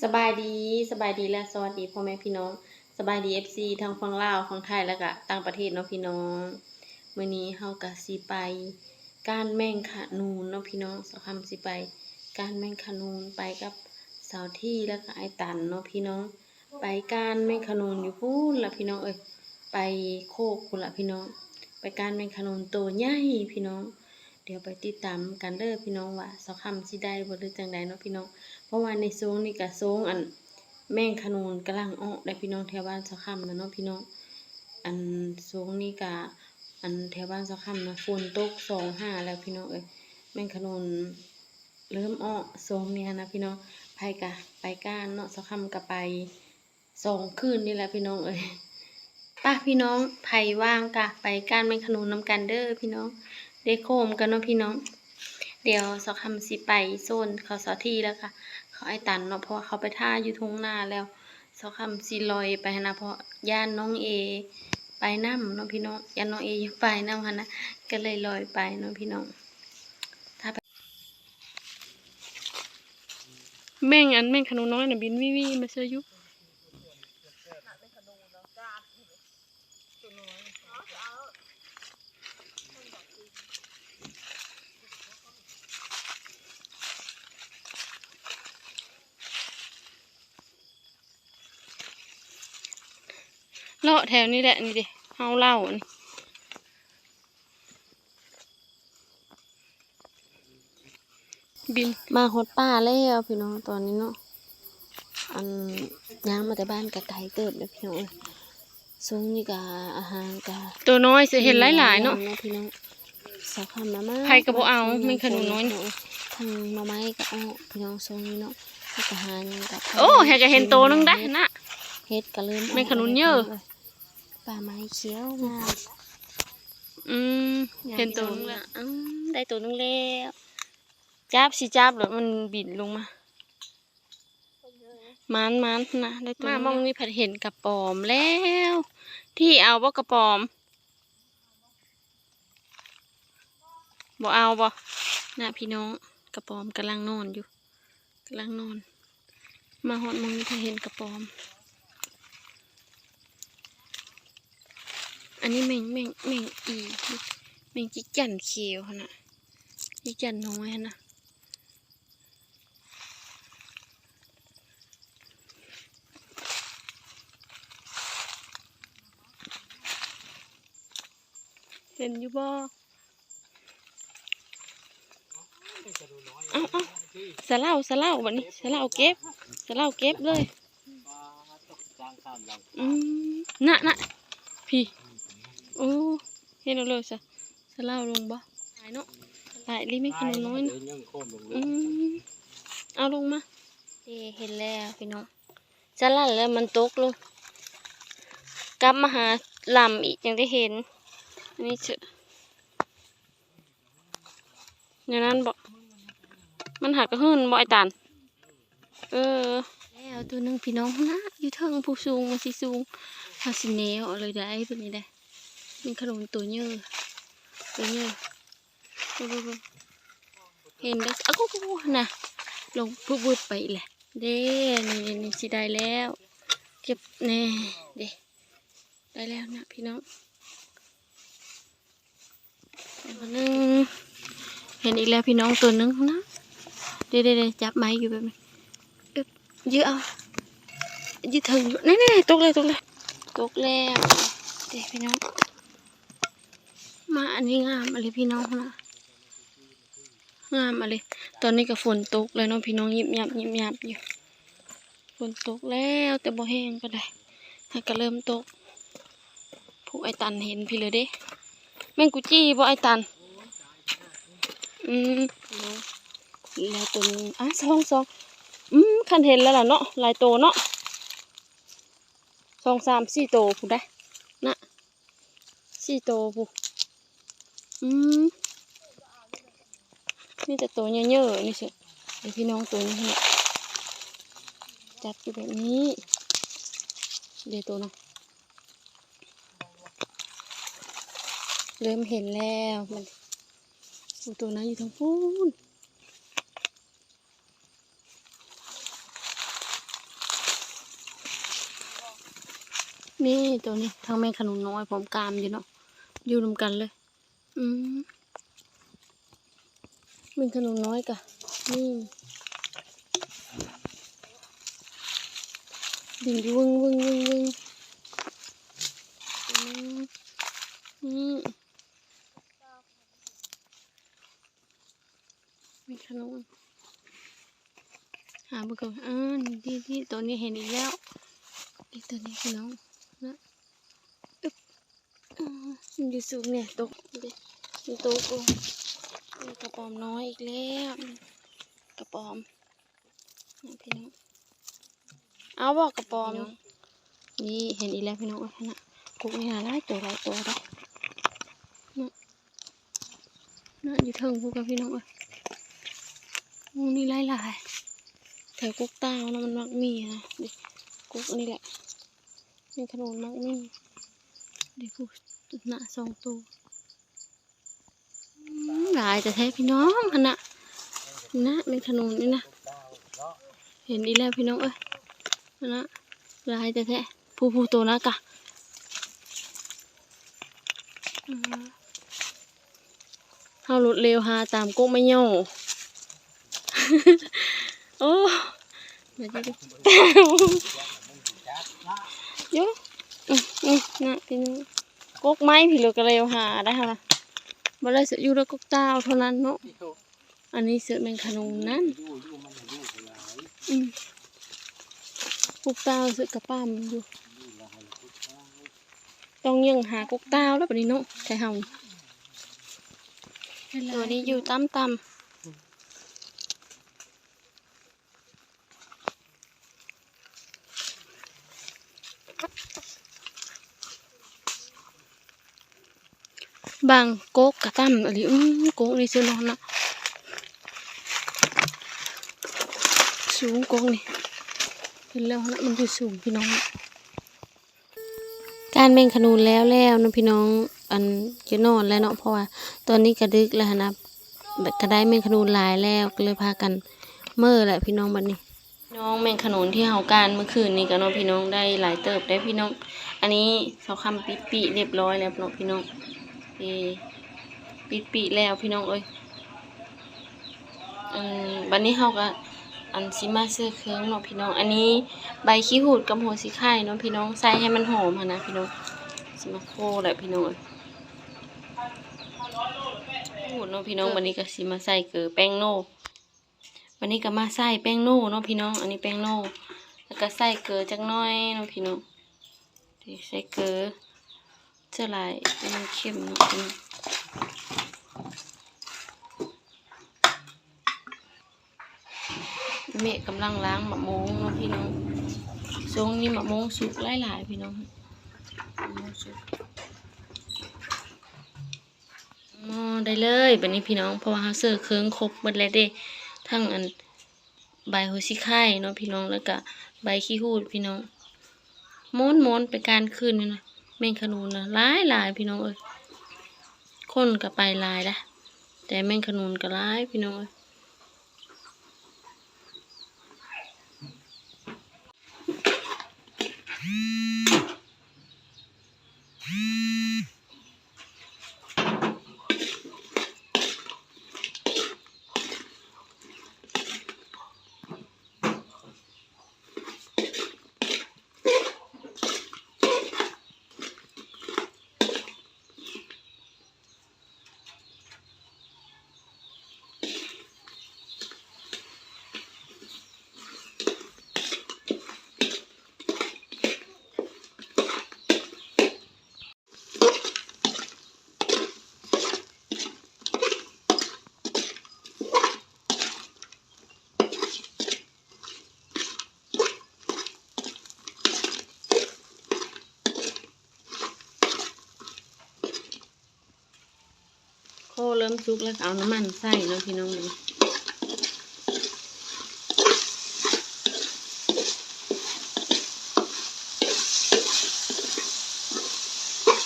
สบายดีสบายดีและสวัสดีพ่อแม่พี่น้องสบายดีFCทางฝั่งลาวฝั่งไทยแล้วก็ต่างประเทศเนาะพี่น้องมื้อนี้เฮาก็สิไปก้านแมงขนูนเนาะพี่น้องสาวคำสิไปก้านแมงขนูนไปกับสาวที่แล้วก็ไอ้ตันเนาะพี่น้องไปก้านแมงขนูนอยู่พู้นล่ะพี่น้องไปโคกพุ่นล่ะพี่น้องไปก้านแมงขนูนโตใหญ่พี่น้องเดี๋ยวไปติดตามกันเด้อพี่น้องว่าสาวคำสิได้บ่หรือจังใดเนาะพี่น้องเพราะว่าในโซงนี่ก็โซงแมงขนูนกำลังออกได้พี่น้องแถวบ้านสาวคำนะเนาะพี่น้องโซงนี่ก็แถวบ้านสาวคำนะฝนตก2-5แล้วพี่น้องแมงขนูนเริ่มออกโซงเนี่ยนะพี่น้องไปก้านเนาะสาวคำก็ไป2 คืนนี่แหละพี่น้องป้าพี่น้องไผว่างกะไปก้านแมงขนูนนำกันเด้อพี่น้องได้โคมกันเนาะพี่น้องเดี๋ยวสาวคำสิไปโซนเขาสาวที่แล้วค่ะเขาไอ้ตันเนาะเพราะว่าเขาไปท่าอยู่ทุ่งนาแล้วสาวคำสิลอยไปนะเพราะย่านน้องเอไปน้ำเนาะพี่น้องย่านน้องเออยู่ไปน้ำค่ะนะก็เลยลอยไปเนาะพี่น้องถ้าไปแม่งขนุนน้อยน่ะบินวิมาเชื่อยุเลาะแถวนี้แหละนี่ดิเฮาเล่านี่บินมาฮอดป่าแล้วพี่น้องตอนนี้เนาะย่างมาแต่บ้านกะไก่เติบเลยพี่น้องซึ่งนี่กะอาหารกะตัวน้อยจะเห็นหลายๆเนาะพี่น้องสาวคำมาใครก็บ่เอาแม่งขนุนน้อยทางมาไม้ก็เอาพี่น้องทรงนี้เนาะกะหายังกะโอ้เห็ดก็เห็นโตนึงได้นะเห็ดก็เริ่มแม่งขนุนเยอะป่าไม้เขียวงามเห็นตัวนึงแล้วได้ตัวนึงแล้วจับแล้วมันบินลงมามันนะได้ตัวมามองนี่ผัดเห็นกระป๋อมแล้วที่เอาบ่กระป๋อมบ่เอาบ่น่ะพี่น้องกระป๋อมกำลังนอนอยู่มาหอดมองนี่ผัดเห็นกระป๋อมอันนี้แมงอีแมงจิกจั่นเขียวนะจิกจั่นน้อยนะเห็นอยู่บ่เอาสะเล่าบัดนี้สะเล่าเก็บเลยน่ะพี่โอ้เห็นเลยสะเล่าลงบ่หายเนาะหายรีไม่ขนมน้อยนะเอาลงมาเห็นแล้วพี่น้องจะลั่นแล้วมันตกลงกลับมาหาลำอีกยังได้เห็นนี่เฉยอย่างนั้นบอกมันหักกระหื่นบ่ไอตันแล้วตัวนึงพี่น้องนะอยู่เทิงผู้สูงมาสิสูงหาสิเนวอะไรได้เป็นนี่ได้เป็นขนมตัวเยอะเห็นได้อ้าวกูนะลงพูดไปแหละเด้นี่สิได้แล้วเก็บแน่เด้ได้แล้วนะพี่น้องตัวนึงเห็นอีกแล้วพี่น้องตัวนึงนะเด้จับไม้อยู่แบบนี้ยื้อเอายื้อถึงนี่ตกแล้วเด้พี่น้องมาอันนี้งามอะไรพี่น้องนะงามอะไรตอนนี้ก็ฝนตกเลยน้องพี่น้องยิบยับอยู่ฝนตกแล้วแต่บ่แห้งก็ได้ถ้าก็เริ่มตกผู้ไอตันเห็นพี่เลยเด้แม่งกุจี้บ่ไอตันแล้วตัวนึงสองคันเห็นแล้วล่ะเนาะหลายโตเนาะ2 3 4 โตผู้ได้นะ4 โตผู้นี่แต่ตัวเยอะๆนี่เชียวเดี๋ยวพี่น้องตัวนี้เนี่ยจับอยู่แบบนี้เดี๋ยวตัวน้องเริ่มเห็นแล้วมันตัวนั้นอยู่ทางพูน นี่ตัวนี้ทั้งแม่ขนุนน้อยผมกามอยู่เนาะอยู่รวมกันเลยแม่ขนุนน้อยกะนี่ดิ่งวึงนี่แม่ขนุนหาบุกก่อนที่ตัวนี้เห็นอีกแล้วอีกตัวนี้พี่น้องนะมันอยู่สูงเนี่ยตกมันตกกระป๋อมน้อยอีกแล้วกระป๋อมนี่พี่น้องเอาบอกกระป๋อมนี่เห็นอีกแล้วพี่น้องนะกุกนี่หลายตัวได้นะอยู่เทิงพวกกับพี่น้องนี่หลายแถวกุกตาวนะมันมักมีนะดิกุกนี่แหละเป็นขนุนมักมีดิกุกหน้า2 ตัวหลายแต่แท้พี่น้องนะเป็นขนุนนี่นะเห็นดีแล้วพี่น้องนะหลายแต่แท้ผู้ตัวนะกะเอารถเร็วหาตามกุ๊กไม่ย่อโอ้เดี๋ยวเยอะนะพี่น้องกุ๊กไม้พี่รถก็เร็วหาได้ค่ะบ่ได้เสืออยู่แล้วกุ๊กตาวเท่านั้นเนาะอันนี้เสือแมงขนุนนั่นกุ๊กตาวเสือกระป้ามอยู่ต้องยังหากุ๊กตาวแล้วปะนี้เนาะใช่เฮาตัวนี้อยู่ต่ำบางโก๊กกระตั้มอะไรโก๊กนี่ซื้อนอนนะสูงโก๊กนี่เห็นแล้วนะมันอยู่สูงพี่น้องการแมงขนุนแล้วนะพี่น้องอันจะนอนแล้วเนาะเพราะว่าตอนนี้กระดึกแล้วนะกระได้แมงขนุนหลายแล้วก็เลยพากันเมื่อแหละพี่น้องบัดนี้น้องแมงขนุนที่เฮาการเมื่อคืนนี้กันเนาะพี่น้องได้หลายเติบได้พี่น้องอันนี้เสาคำปิเรียบร้อยแล้วเนาะพี่น้องปิแล้วพี่น้องบัดนี้เฮาก็อันซิมาเสื้อเครื่องเนาะพี่น้องอันนี้ใบขี้หูดกับหัวสีไข่เนาะพี่น้องใส่ให้มันหอมนะพี่น้องซิมาโคแหละพี่น้องหูดเนาะพี่น้องวันนี้ก็ซิมาใส่เกลือแป้งโน่วันนี้ก็มาใส่แป้งโน่เนาะพี่น้องอันนี้แป้งโน่แล้วก็ใส่เกลือจักน้อยเนาะพี่น้องใส่เกลือเท่าไรมันเข้มเนาะแม่กำลังล้างมะม่วงเนาะพี่น้องทรงนี้มะม่วงสุกหลายพี่น้องมะม่วงสุกได้เลยแบบนี้พี่น้องเพราะว่าเขาเสิร์ฟเครื่องครบหมดแล้วเด้ทั้งอันใบหัวชิไข่เนาะพี่น้องแล้วก็ใบขี้หูดพี่น้องม้วนเป็นการคืนนี่นะแมงขนุนนะหลายพี่น้องคนกับไปลายละแต่แมงขนุนก็หลายพี่น้องเริ่มสุกแล้วเอาน้ำมันใส่เนาะพี่น้องเลย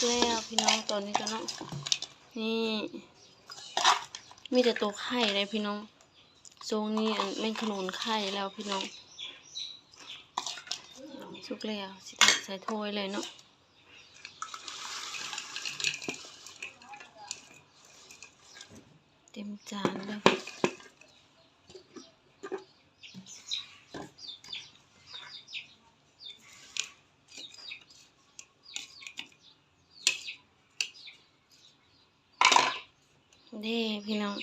แล้วพี่น้องตอนนี้ก็เนาะนี่มีแต่ตัวไข่เลยพี่น้องทรงนี้แมงขนุนไข่แล้วพี่น้องสุกแล้วสิใส่ถ้วยเลยเนาะ เต็มจานเลยเด้พี่น้อง